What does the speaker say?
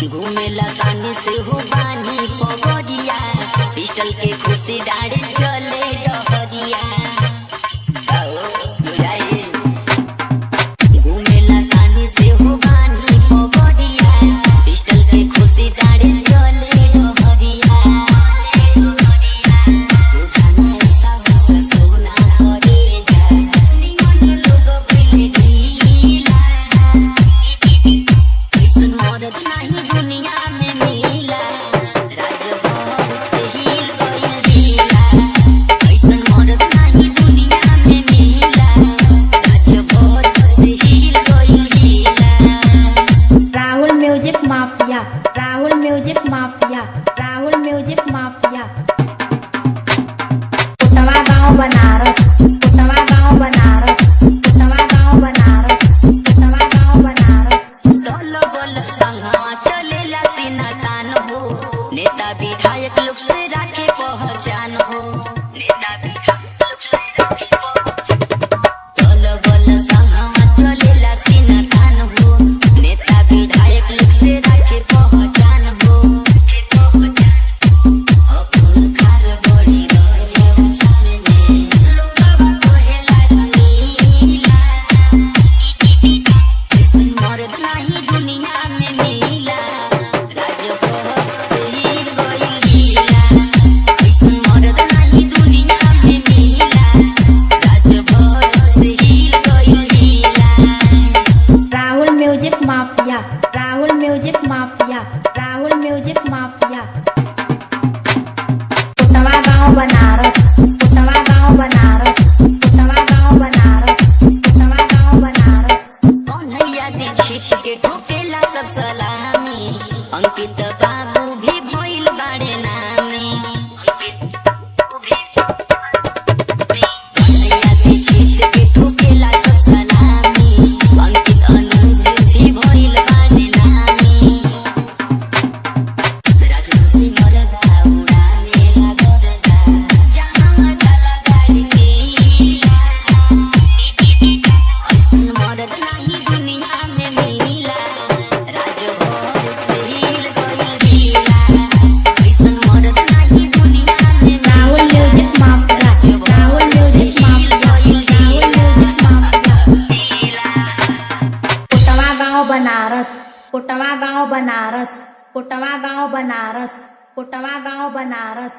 घूमेला सानी से हो बानी पगड़िया, पिस्टल के खुशी डारे चले डहरिया। घूमेला सानी से हो बानी पगड़िया, पिस्टल के खुशी डारे चले डहरिया। बुझाना ऐसा वैसा सोना करे जा, निमन लोग पहले ढीला। कैसन मरद नहीं दुनिया में मिला, राजभर से हिल गइल ढीला। कैसन मरद नहीं दुनिया में मिला, राजभर से हिल गइल ढीला। Rahul music mafia, Rahul music mafia, Rahul music mafia. Kutwa गांव बनारस, कुटवा गांव बनारस, कुटवा गांव बनारस, कुटवा गांव बनारस। दल बल संगवा चलेला सीना तान हो, नेता विधायक लोग से राखे पहचान हो। नेता विधायक लोग से राखे पहचान। दल बल संगवा चलेला सीना तान हो, नेता विधायक लोग से राखे पहचान हो। अपन खार बड़ी रहे सामने, लोगवा कहेला नीला। कैसन मरद नहीं दुनिया में मिला, राजभर से हिल गइल ढीला। कैसन मरद नहीं दुनिया में मिला, राजभर से हिल गइल ढीला। Rahul music mafia, Rahul music mafia, Rahul music mafia. Kutwa गांव बनारस, कुटवा गांव बनारस, कुटवा गांव बनारस, कुटवा गांव बनारस। कन्हैया दी छीछ के ठोकेला सब सलामी, अंकित बाबू भी भइल बाड़े नामी। कन्हैया दी छीछ के ठोकेला सब सलामी, अंकित अनुज भी भइल बाड़े नामी। राजवंशी मरदा उड़ानेला गरदा, जहाँ जाला गाड़ी केला। ऐसन मरद नहीं दुनिया में मिला, राजभर से हिल गइल ढीला। ऐसन मरद नहीं दुनिया में Rahul music mafia, Rahul music mafia, Rahul music mafia. Kutwa गांव बनारस, कुटवा गांव बनारस, कुटवा गांव बनारस, कुटवा गांव बनारस।